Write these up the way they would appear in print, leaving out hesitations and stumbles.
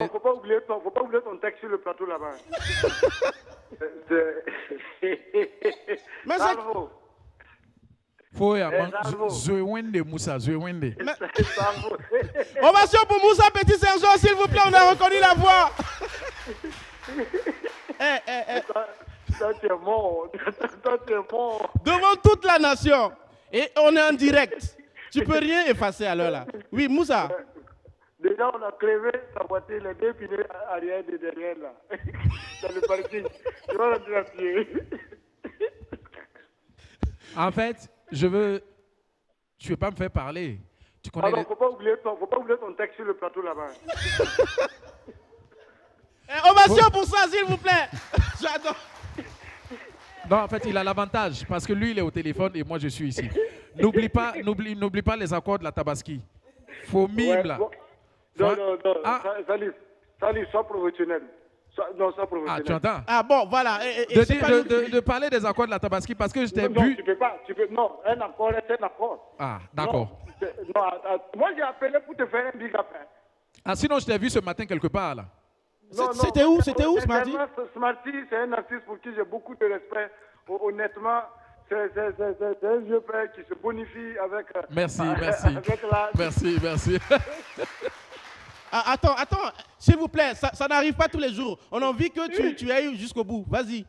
Faut pas oublier ton texte sur le plateau là-bas. Mais c'est... Salvo. Faut y avoir Salvo. Zouewende Moussa, Zouewende. Salvo. Ovation pour Moussa Petit Sergent, s'il vous plaît, on a reconnu la voix. Toi, tu es mort. Toi, tu es mort. Devant toute la nation. Et on est en direct. Tu peux rien effacer à l'heure là. Oui, Moussa. Déjà, on a crevé sa voiture, les deux pneus arrière et derrière là. Dans le parking. Tu vas rentrer à pied. En fait, je veux. Tu veux pas me faire parler. Tu connais Alors, les... faut pas oublier ton texte sur le plateau là-bas. Ovation pour ça, s'il vous plaît. J'adore. Non, en fait, il a l'avantage parce que lui, il est au téléphone et moi, je suis ici. N'oublie pas les accords de la Tabaski. Faut mime là. Bon. Non, Salif, sois professionnel. Sois professionnel. Ah, tu entends? Ah bon, voilà. De parler des accords de la Tabaski parce que je t'ai Non, vu. tu peux pas. Non, un accord est un accord. Ah, d'accord. Moi, j'ai appelé pour te faire un big up. Hein. Ah, sinon, je t'ai vu ce matin quelque part là. C'était où Smarty? Smarty, c'est un artiste pour qui j'ai beaucoup de respect. Honnêtement, c'est un vieux père qui se bonifie avec... Merci. avec la... Merci. Ah, attends, s'il vous plaît, ça n'arrive pas tous les jours. On a envie que tu ailles jusqu'au bout. Vas-y.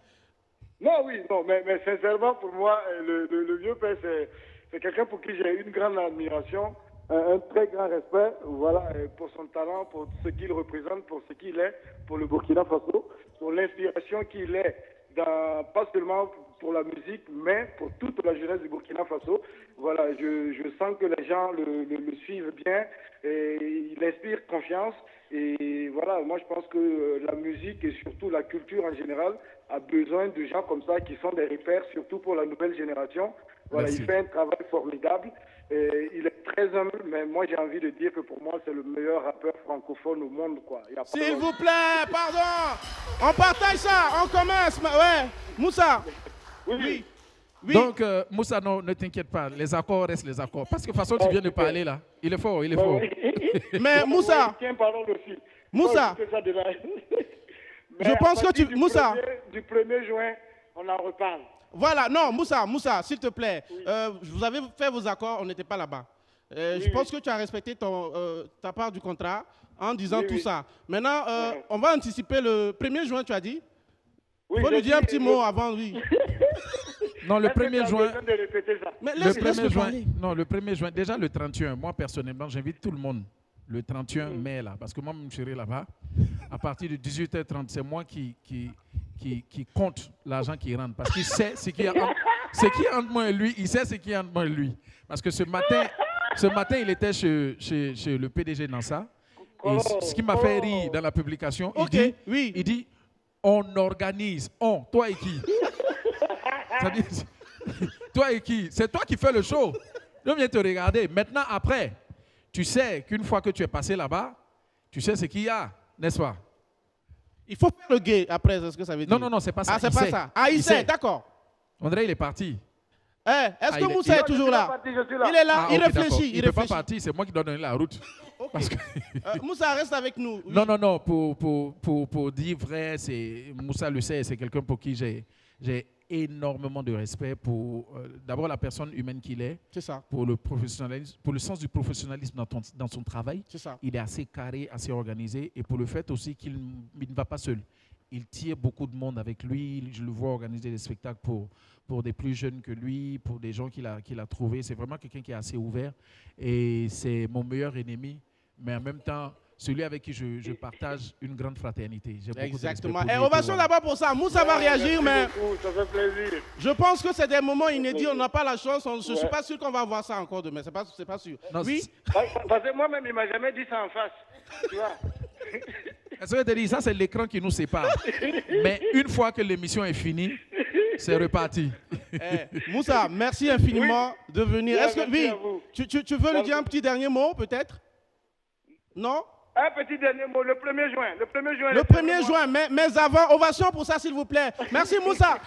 Non, mais sincèrement, pour moi, le vieux père, c'est quelqu'un pour qui j'ai une grande admiration, un très grand respect, voilà, pour son talent, pour ce qu'il représente, pour ce qu'il est, pour le Burkina Faso, pour l'inspiration qu'il est, pas seulement pour la musique, mais pour toute la jeunesse du Burkina Faso. Voilà, je sens que les gens le suivent bien, et il inspire confiance. Et voilà, moi je pense que la musique et surtout la culture en général a besoin de gens comme ça qui sont des repères, surtout pour la nouvelle génération. Voilà, Merci. il fait un travail formidable. Et il est très humble, mais moi j'ai envie de dire que pour moi c'est le meilleur rappeur francophone au monde, quoi. Il y a pas S'il de- vous plaît, pardon. On partage ça, on commence. Ouais, Moussa. Oui. Donc, Moussa, non, ne t'inquiète pas. Les accords restent les accords. Parce que de toute façon, tu viens de parler là. Il est fort. Mais Moussa, Tiens, parole aussi. Moussa. Faut écouter ça de là. Je pense que tu... Moussa. Du 1er juin, on en reparle. Voilà, non, Moussa, s'il te plaît. Vous avez fait vos accords, on n'était pas là-bas. Je pense que tu as respecté ta part du contrat en disant tout ça. Maintenant, on va anticiper le 1er juin, tu as dit. Il faut lui dire un petit mot avant, oui. Non, le 1er juin. De répéter ça. Mais Le 1er juin. Non, le 1er juin. Déjà le 31. Moi, personnellement, j'invite tout le monde. Le 31 mai, là. Parce que moi, je serai là-bas. À partir de 18h30, c'est moi qui compte l'argent qui rentre. Parce qu'il sait ce qui est entre moi et lui. Il sait ce qui est entre moi et lui. Parce que ce matin, il était chez le PDG Nansa. Et ce qui m'a fait rire dans la publication, il dit, on organise. Toi et qui? C'est-à-dire, toi et qui? C'est toi qui fais le show. Je viens te regarder. Maintenant, après, tu sais qu'une fois que tu es passé là-bas, tu sais ce qu'il y a, n'est-ce pas? Il faut faire le gay après, c'est ce que ça veut dire. Non, c'est pas ça. Ah, c'est pas ça. Ah, il sait, d'accord. André, il est parti. Est-ce que Moussa est toujours là? Il est là, il réfléchit. Il ne peut pas partir, c'est moi qui dois donner la route. Okay. Parce que... Moussa reste avec nous. Oui. Non, pour dire vrai, Moussa le sait, c'est quelqu'un pour qui j'ai énormément de respect pour d'abord la personne humaine qu'il est, C'est ça. pour le professionnalisme, pour le sens du professionnalisme dans son travail. C'est ça. Il est assez carré, assez organisé, et pour le fait aussi qu'il ne va pas seul. Il tire beaucoup de monde avec lui. Je le vois organiser des spectacles pour des plus jeunes que lui, pour des gens qu'il a trouvés. C'est vraiment quelqu'un qui est assez ouvert, et c'est mon meilleur ennemi, mais en même temps, celui avec qui je partage une grande fraternité. Exactement. Et ovation là-bas pour ça. Moussa va réagir, mais ça fait plaisir. je pense que c'est des moments inédits. On n'a pas la chance. Je ne suis pas sûr qu'on va voir ça encore demain. C'est pas sûr. Non, oui. Parce que moi-même, il ne m'a jamais dit ça en face. Tu vois. Ça veut dire, ça, c'est l'écran qui nous sépare. Mais une fois que l'émission est finie, c'est reparti. Moussa, merci infiniment de venir. Est-ce que tu veux lui dire un petit dernier mot, peut-être? Non? Un petit dernier mot, le 1er juin. Le 1er juin, mais avant, ovation pour ça, s'il vous plaît. Merci, Moussa.